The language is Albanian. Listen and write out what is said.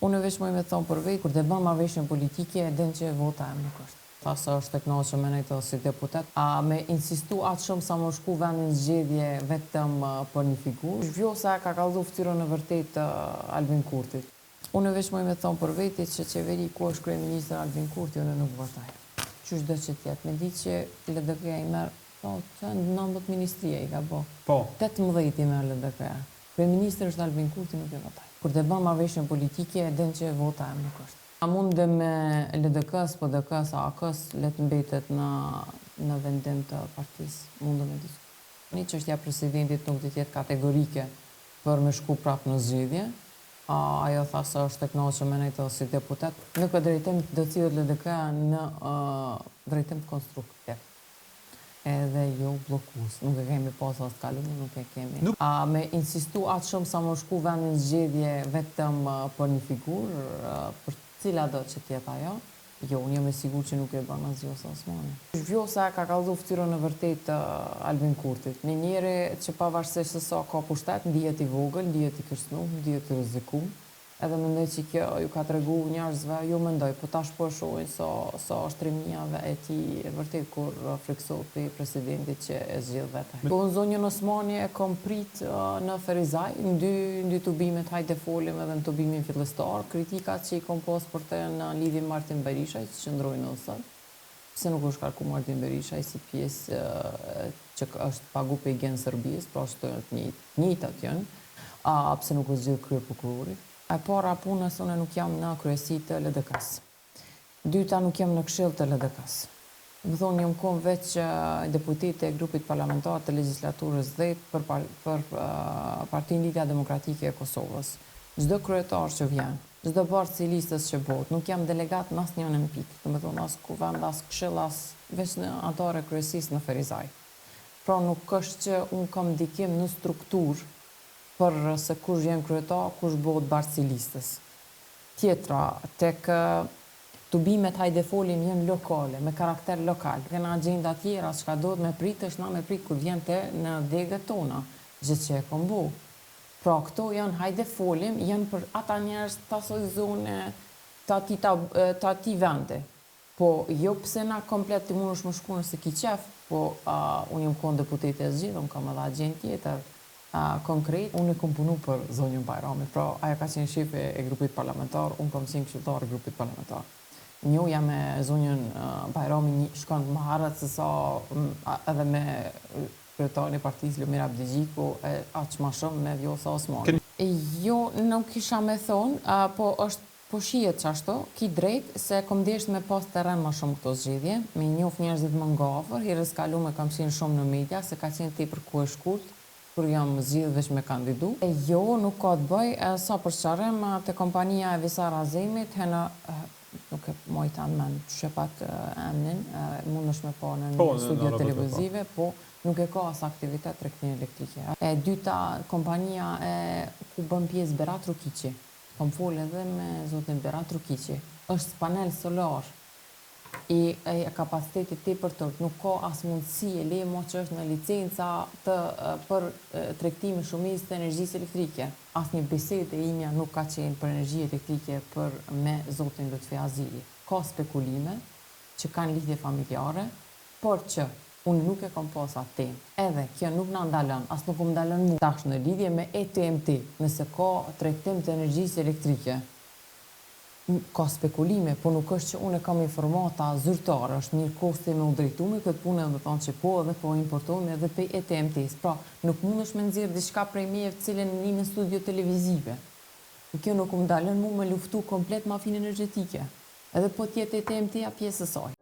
Unë veç moj me thonë për vej, kur të bën marrëveshjen politike, e din që vota e nuk është. Tha se është tek noqë me nejtë si deputet. A me insistu atë shumë sa më shku vendin zgjedhje vetëm për një figurë. Vjosa ka kallzu ftyrën e vërtet Albin Kurtit. Unë veç moj me thonë për veti që qeveri ku është kryeministër Albin Kurti, unë nuk votaj. Qysh do që tjetë, me di që LDK-ja i merë, që 19 ministrije i ka bo. 18 i merë LDK-ja. Kryeministër është Albin Kurti, nuk e votaj. Kur të bën marrëveshjen politike, e din që vota e nuk është. A mund me LDK-s, PDK-s, AK-s, letë mbetet në vendim të partisë, mund me diskutë. Një çështja presidentit nuk të tjetë kategorike për me shku prapë në zgjidhje. Ajo tha se është tek noqë me nejtë si deputet. Në këtë drejtim do cilët LDK në drejtim konstruktiv. Edhe jo blokus. Nuk e kemi pas as kalumë, nuk e kemi. A me insistu atë shumë sa më shku vendin zgjedhje vetëm për një figurë, për cila do që tjetë ajo, jo, unë jam e sigur që nuk e bën as Vjosa Osmani. Vjosa ka kallzu ftyrën e vërtet Albin Kurtit. Një njeri që pavarësisht se sa ka pushtet, ndihet i vogël, ndihet i kërcënuar, ndihet i rrezikum. Edhe mendoj që kjo ju ka tregu njerëzve, ju mendoj, po tash po shohin sa shtrimijave e tij vërtet kur friksohet pe presidentit që e zgjedh vetë. Po zonjën Osmani e kom prit në Ferizaj, në dy tubimet hajde folim edhe në tubimin fillestar, kritikat që i kom pas për të në lidhje me Martin Berishaj, që qëndrojnë në sot. Pse nuk është kërku Martin Berishaj si pjesë që është pagu pe gen Serbisë, pra është të njëjtat janë, pse nuk është zgjedh kryeprokurori. E para punës, unë nuk jam në kryesi të LDK-s. Dyta, nuk jam në këshill të LDK-s. Më thonë, jam konë veç deputet e grupit parlamentar të legislaturës 10 për Partinë Lidhja Demokratike e Kosovës. Çdo kryetar që vjen, çdo bartës i listës që bot, nuk jam delegat në asnjën në pikë. Të më thonë, as kuvend, as këshill, as veç në antare kryesisë në Ferizaj. Pra nuk është që unë kam ndikim në strukturë për se kush vjen kryetar, kush bëhet bartës i listës. Tjetra, tek tubimet hajde folim janë lokale, me karakter lokal. Kena agjenda tjera, çka duhet me prit, është na me prit kur vjen në degët tona, gjë që e kom bu. Pra, këto janë hajde folim, janë për ata njerëz të asoj zone, të ati vende. Po, jo pse na komplet të mundesh më shku nëse ki qef, po unë jam konë deputete e zgjidhur, unë kam edhe agjendë tjetër. Konkret, unë e kom punu për zonjën Bajrami, pra aja ka qenë shefe e grupit parlamentar, unë kom qenë këshilltar e grupit parlamentar. Njoja me zonjën Bajrami shkon më harët se sa edhe me kryetarin e partisë Lumira Abdigjiku, aq më shumë me Vjosa Osmani. Jo, nuk kisha me thonë, po shihet qashtu, ki drejt se kom desht me pas terren më shumë këto zgjidhje, me njoh njerëzit më nga afër, herës kalume kam qenë shumë në media, se ka qenë tepër ku e shkurt, kur jam zgjidhur veç me kandidu. Jo, nuk ka të bëj, sa për qarim të kompania e Visar Azemit, nuk e mojta në men, shepat emnin, mund është me pa në një studio televizive, po nuk e ka as aktivitet tregtinë elektrike. E dyta, kompania ku bën pjesë Berat Rukiqi, kom fol edhe me zotin Berat Rukiqi, është panel solar, i kapacitetit tepër tërt, nuk ka as mundësi e lemo që është në licenca për tregtimin shumicë të energjisë elektrike. As një bisede e imja nuk ka qenë për energji elektrike për me zotin Lutfi Azili. Ka spekulime që kanë lidhje familjare, por që unë nuk e kom pas atë temë. Edhe kjo nuk na ndalon, as nuk më ndalon mua tash në lidhje me ETMT, nëse ka tregtim të energjisë elektrike. Ka spekulime, po nuk është që unë kam informata zyrtare, është mirë kosti me u drejtu me këtë punë edhe thonë që po edhe po importojnë edhe pe ETMT-s. Pra, nuk mund është me nxjerrë diçka prej meje të cilën në studio televizive. Kjo nuk më dalën mu me luftu komplet mafinë energjetike. Edhe po tjetë ETMT-a pjesë e saj.